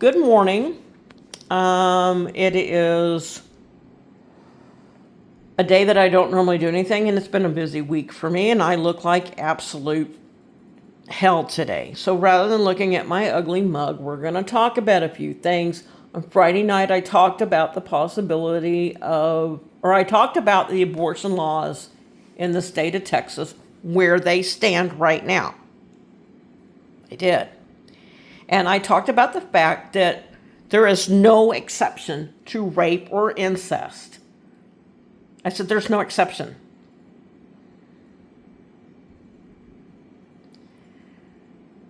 Good morning. It is a day that I don't normally do anything, and it's been a busy week for me, and I look like absolute hell today. So rather than looking at my ugly mug, we're going to talk about a few things. On Friday night, I talked about the I talked about the abortion laws in the state of Texas, where they stand right now. I did. And I talked about the fact that there is no exception to rape or incest. I said there's no exception.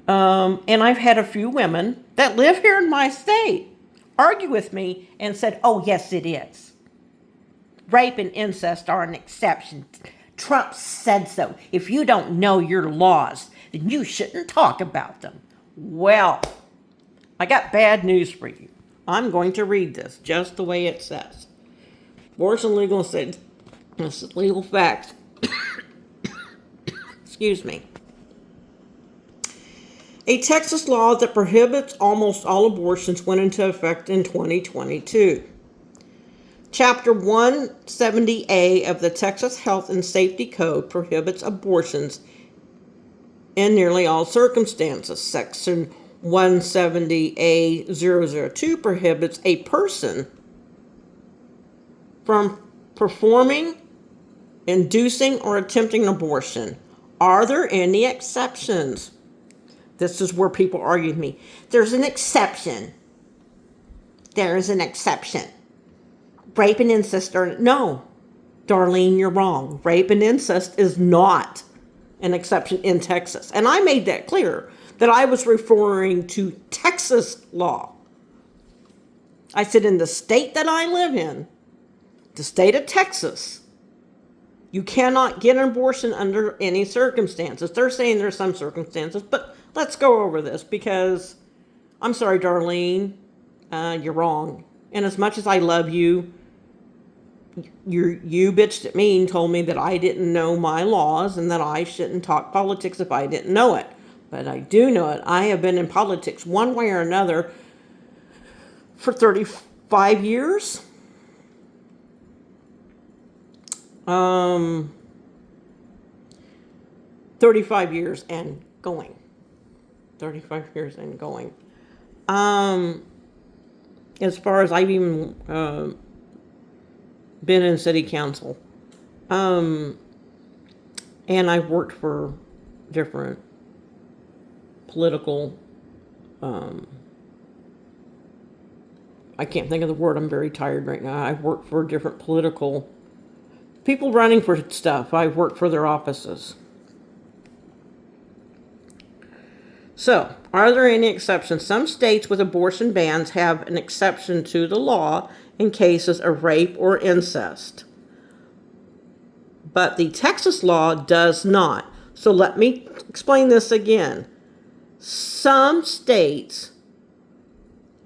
And I've had a few women that live here in my state argue with me and said, oh, yes, it is. Rape and incest are an exception. Trump said so. If you don't know your laws, then you shouldn't talk about them. Well, I got bad news for you. I'm going to read this just the way it says. Abortion legal states, this is legal facts. Excuse me. A Texas law that prohibits almost all abortions went into effect in 2022. Chapter 170A of the Texas Health and Safety Code prohibits abortions in nearly all circumstances. Section 170A002 prohibits a person from performing, inducing, or attempting an abortion. Are there any exceptions? This is where people argue with me. There's an exception. There is an exception. Rape and incest are... No, Darlene, you're wrong. Rape and incest is not an exception in Texas. And I made that clear, that I was referring to Texas law. I said in the state that I live in, the state of Texas, you cannot get an abortion under any circumstances. They're saying there's some circumstances, but let's go over this because, I'm sorry, Darlene, you're wrong. And as much as I love you, you bitched at me and told me that I didn't know my laws and that I shouldn't talk politics if I didn't know it. But I do know it. I have been in politics one way or another for 35 years. 35 years and going. 35 years and going. As far as I've even been in city council. And I've worked for different political, I can't think of the word, I'm very tired right now. I've worked for different political people running for stuff. I've worked for their offices. So, are there any exceptions? Some states with abortion bans have an exception to the law in cases of rape or incest. But the Texas law does not. So let me explain this again. Some states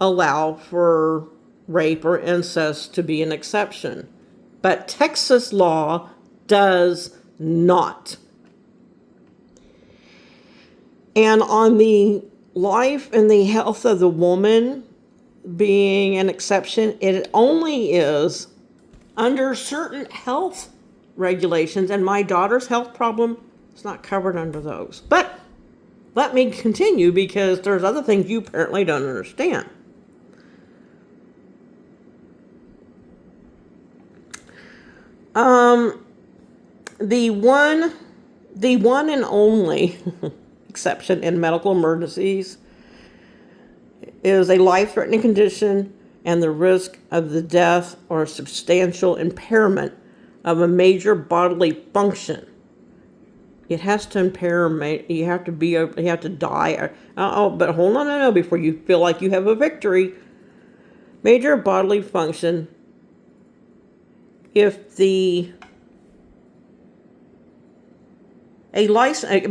allow for rape or incest to be an exception, but Texas law does not. And on the life and the health of the woman being an exception, it only is under certain health regulations, and my daughter's health problem is not covered under those. But let me continue because there's other things you apparently don't understand. The one and only exception in medical emergencies is a life-threatening condition and the risk of the death or substantial impairment of a major bodily function. It has to impair, you have to die. But hold on, no, before you feel like you have a victory. Major bodily function, if it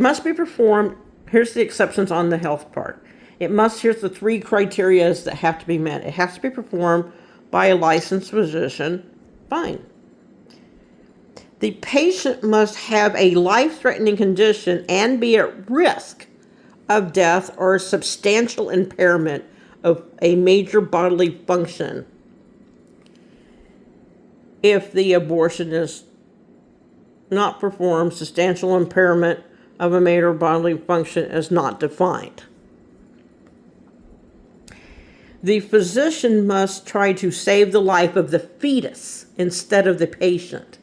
must be performed, here's the exceptions on the health part. Here's the three criteria that have to be met. It has to be performed by a licensed physician. Fine. The patient must have a life-threatening condition and be at risk of death or substantial impairment of a major bodily function if the abortion is not performed. Substantial impairment of a major bodily function is not defined. The physician must try to save the life of the fetus instead of the patient.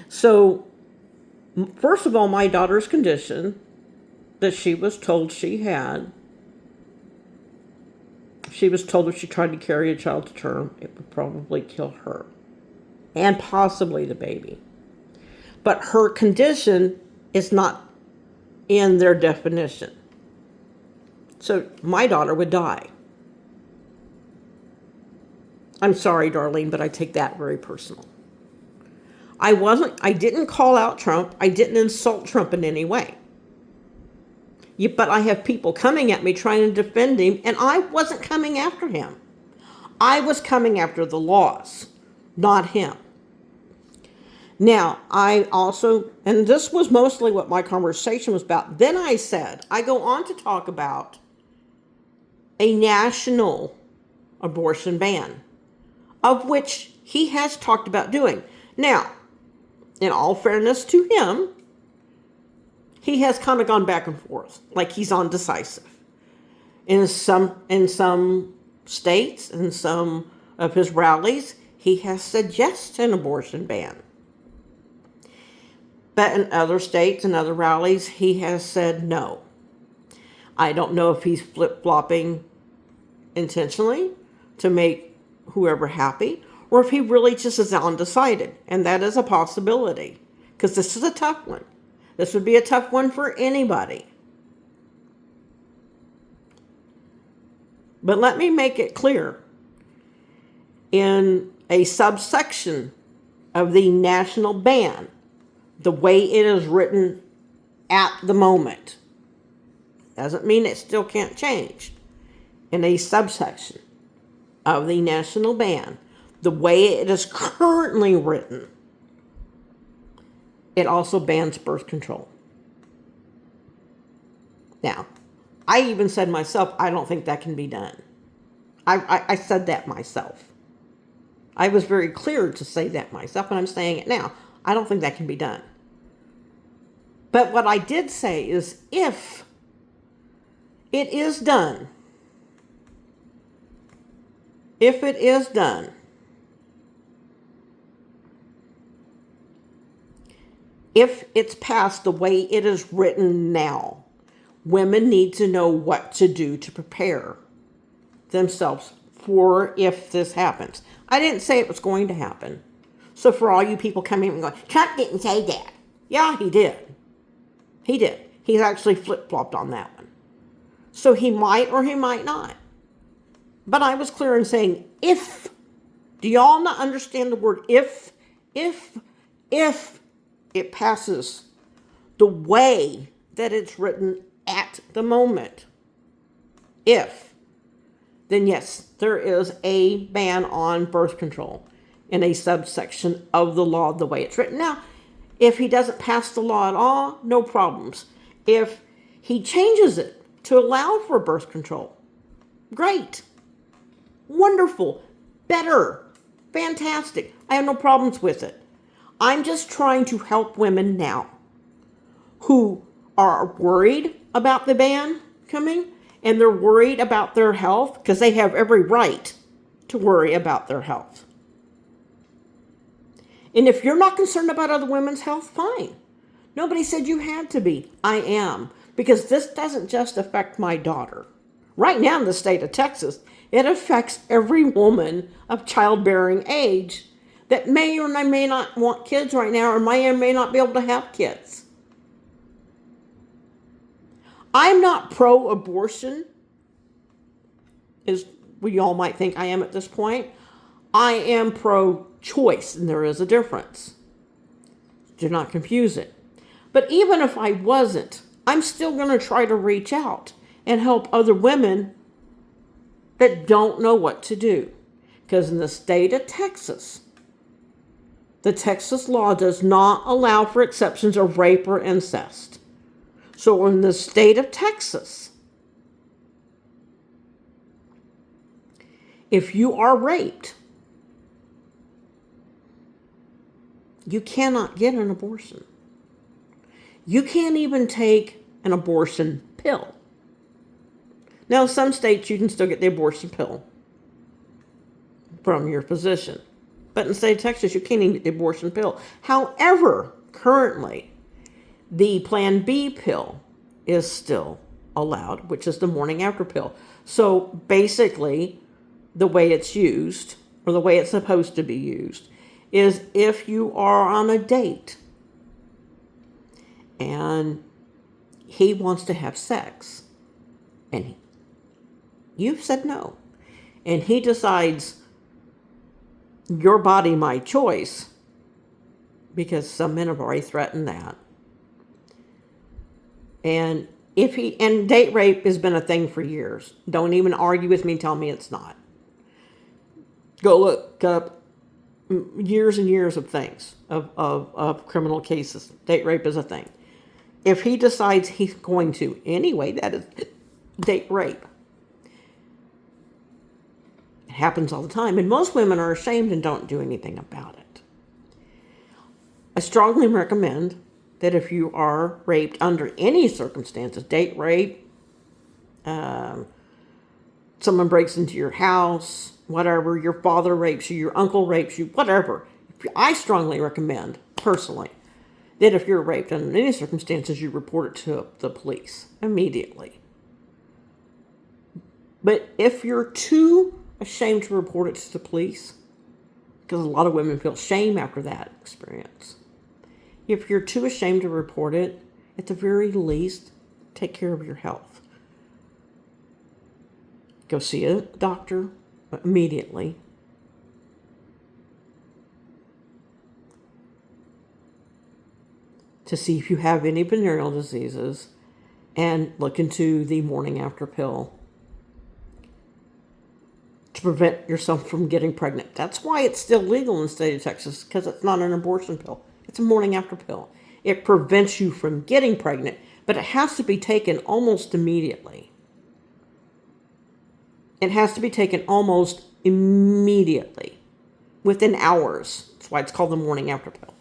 So, first of all, my daughter's condition that she was told she had, she was told if she tried to carry a child to term, it would probably kill her and possibly the baby. But her condition is not in their definition. So my daughter would die. I'm sorry, Darlene, but I take that very personal. I didn't call out Trump. I didn't insult Trump in any way. But I have people coming at me trying to defend him, and I wasn't coming after him. I was coming after the laws, not him. Now, I also, and this was mostly what my conversation was about, then I go on to talk about a national abortion ban, of which he has talked about doing. Now, in all fairness to him, he has kind of gone back and forth, like he's undecisive. In some states, in some of his rallies, he has said yes to an abortion ban. But in other states and other rallies, he has said no. I don't know if he's flip-flopping intentionally to make whoever happy, or if he really just is undecided. And that is a possibility, because this is a tough one. This would be a tough one for anybody. But let me make it clear. In a subsection of the national ban, the way it is written at the moment, doesn't mean it still can't change. In a subsection of the national ban, the way it is currently written, it also bans birth control. Now, I even said myself, I don't think that can be done. I said that myself. I was very clear to say that myself, and I'm saying it now. I don't think that can be done. But what I did say is, if it is done, if it's passed the way it is written now, women need to know what to do to prepare themselves for if this happens. I didn't say it was going to happen. So for all you people coming and going, Trump didn't say that. Yeah, he did. He did. He's actually flip-flopped on that one. So he might or he might not. But I was clear in saying, if. Do y'all not understand the word if? If it passes the way that it's written at the moment. If. Then yes, there is a ban on birth control in a subsection of the law the way it's written. Now, if he doesn't pass the law at all, no problems. If he changes it to allow for birth control, great. Wonderful. Better. Fantastic. I have no problems with it. I'm just trying to help women now who are worried about the ban coming, and they're worried about their health, because they have every right to worry about their health. And if you're not concerned about other women's health, fine. Nobody said you had to be. I am. Because this doesn't just affect my daughter. Right now in the state of Texas, it affects every woman of childbearing age that may or may not want kids right now, or may or may not be able to have kids. I'm not pro-abortion, as we all might think I am at this point. I am pro-choice, and there is a difference. Do not confuse it. But even if I wasn't, I'm still going to try to reach out and help other women that don't know what to do. Because in the state of Texas, the Texas law does not allow for exceptions of rape or incest. So in the state of Texas, If you are raped, you cannot get an abortion. You can't even take an abortion pill. Now, in some states, you can still get the abortion pill from your physician. But in the state of Texas, you can't even get the abortion pill. However, currently, the Plan B pill is still allowed, which is the morning after pill. So basically, the way it's used, or the way it's supposed to be used, is if you are on a date and he wants to have sex and you've said no, and he decides your body, my choice, because some men have already threatened that. And date rape has been a thing for years. Don't even argue with me, tell me it's not. Go look up years and years of things, of criminal cases. Date rape is a thing. If he decides he's going to anyway, that is date rape. It happens all the time, and most women are ashamed and don't do anything about it. I strongly recommend that if you are raped under any circumstances, date rape, someone breaks into your house, whatever, your father rapes you, your uncle rapes you, whatever, I strongly recommend, personally, that if you're raped under any circumstances, you report it to the police immediately. But if you're too ashamed to report it to the police, because a lot of women feel shame after that experience, if you're too ashamed to report it, at the very least, take care of your health. Go see a doctor immediately. To see if you have any venereal diseases, and look into the morning after pill to prevent yourself from getting pregnant. That's why it's still legal in the state of Texas, because it's not an abortion pill. It's a morning after pill. It prevents you from getting pregnant, but it has to be taken almost immediately. It has to be taken almost immediately, within hours. That's why it's called the morning after pill.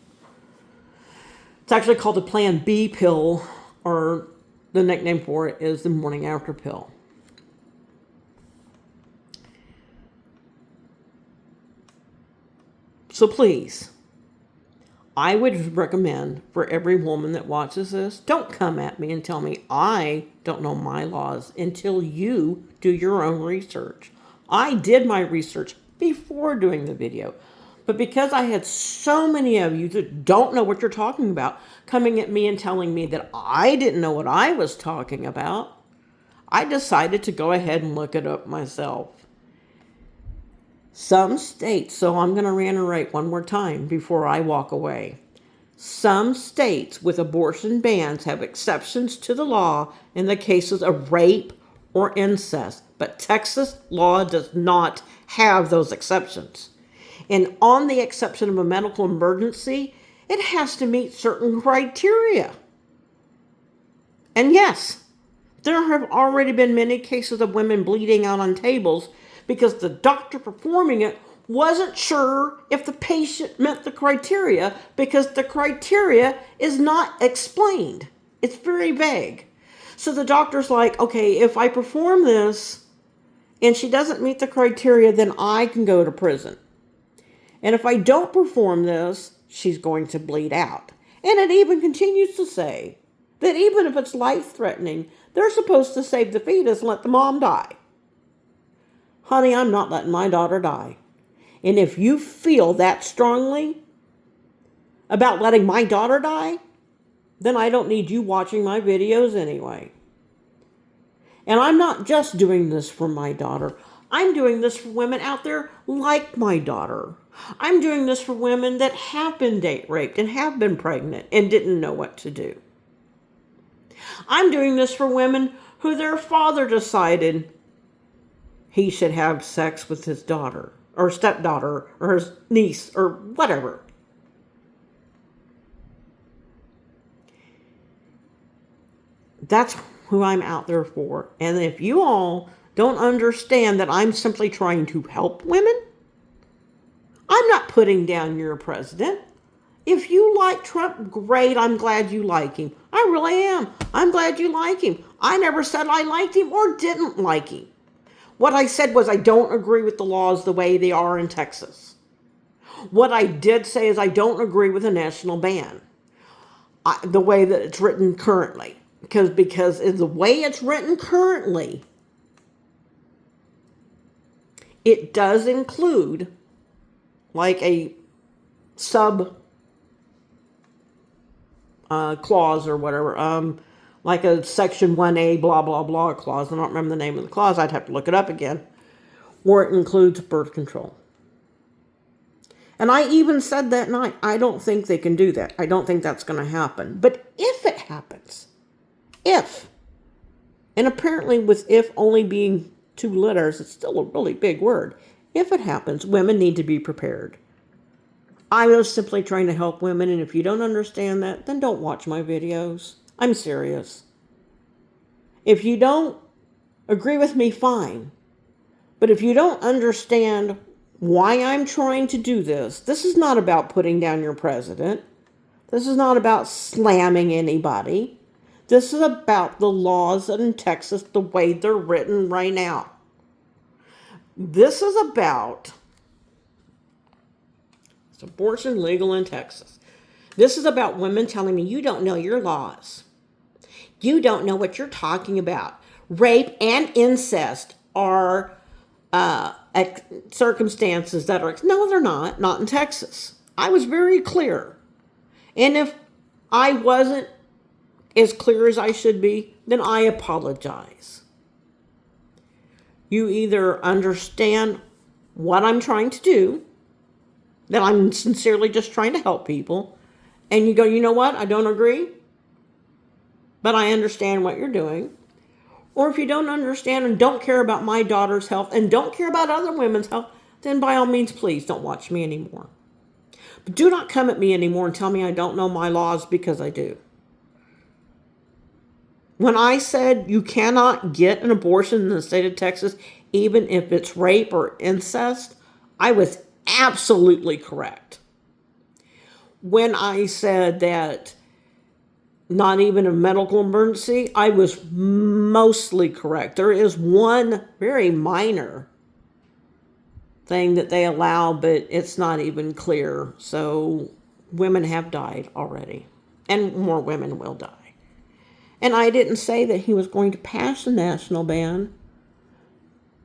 It's actually called the Plan B pill, or the nickname for it is the morning after pill. So please, I would recommend for every woman that watches this, don't come at me and tell me I don't know my laws until you do your own research. I did my research before doing the video. But because I had so many of you that don't know what you're talking about coming at me and telling me that I didn't know what I was talking about, I decided to go ahead and look it up myself. Some states, so I'm going to reiterate one more time before I walk away. Some states with abortion bans have exceptions to the law in the cases of rape or incest, but Texas law does not have those exceptions. And on the exception of a medical emergency, it has to meet certain criteria. And yes, there have already been many cases of women bleeding out on tables because the doctor performing it wasn't sure if the patient met the criteria, because the criteria is not explained. It's very vague. So the doctor's like, okay, if I perform this and she doesn't meet the criteria, then I can go to prison. And if I don't perform this, she's going to bleed out. And it even continues to say that even if it's life-threatening, they're supposed to save the fetus and let the mom die. Honey, I'm not letting my daughter die. And if you feel that strongly about letting my daughter die, then I don't need you watching my videos anyway. And I'm not just doing this for my daughter. I'm doing this for women out there like my daughter. I'm doing this for women that have been date raped and have been pregnant and didn't know what to do. I'm doing this for women who their father decided he should have sex with his daughter or stepdaughter or his niece or whatever. That's who I'm out there for. And if you all don't understand that I'm simply trying to help women? I'm not putting down your president. If you like Trump, great. I'm glad you like him. I really am. I'm glad you like him. I never said I liked him or didn't like him. What I said was I don't agree with the laws the way they are in Texas. What I did say is I don't agree with a national ban, the way that it's written currently. Because the way it's written currently, it does include like a sub clause or whatever, like a section 1A blah blah blah clause. I don't remember the name of the clause. I'd have to look it up again. Where it includes birth control. And I even said that night, I don't think they can do that. I don't think that's going to happen. But if it happens, and apparently with if only being 2 letters, it's still a really big word. If it happens, women need to be prepared. I was simply trying to help women, and if you don't understand that, then don't watch my videos. I'm serious. If you don't agree with me, fine. But if you don't understand why I'm trying to do this, this is not about putting down your president. This is not about slamming anybody. This is about the laws in Texas, the way they're written right now. This is about abortion legal in Texas. This is about women telling me, you don't know your laws. You don't know what you're talking about. Rape and incest are circumstances that are... No, they're not in Texas. I was very clear. And if I wasn't as clear as I should be, then I apologize. You either understand what I'm trying to do, that I'm sincerely just trying to help people, and you go, you know what, I don't agree, but I understand what you're doing. Or if you don't understand and don't care about my daughter's health and don't care about other women's health, then by all means, please don't watch me anymore. But do not come at me anymore and tell me I don't know my laws, because I do. When I said you cannot get an abortion in the state of Texas, even if it's rape or incest, I was absolutely correct. When I said that not even a medical emergency, I was mostly correct. There is one very minor thing that they allow, but it's not even clear. So women have died already, and more women will die. And I didn't say that he was going to pass a national ban,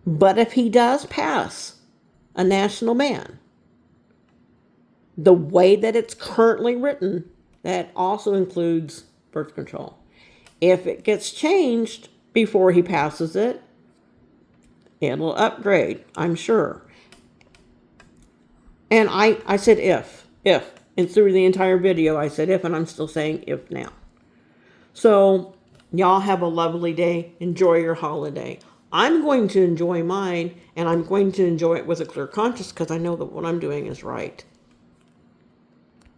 but if he does pass a national ban, the way that it's currently written, that also includes birth control. If it gets changed before he passes it, it'll upgrade, I'm sure. And I said if. And through the entire video, I said if, and I'm still saying if now. So, y'all have a lovely day. Enjoy your holiday. I'm going to enjoy mine, and I'm going to enjoy it with a clear conscience, because I know that what I'm doing is right.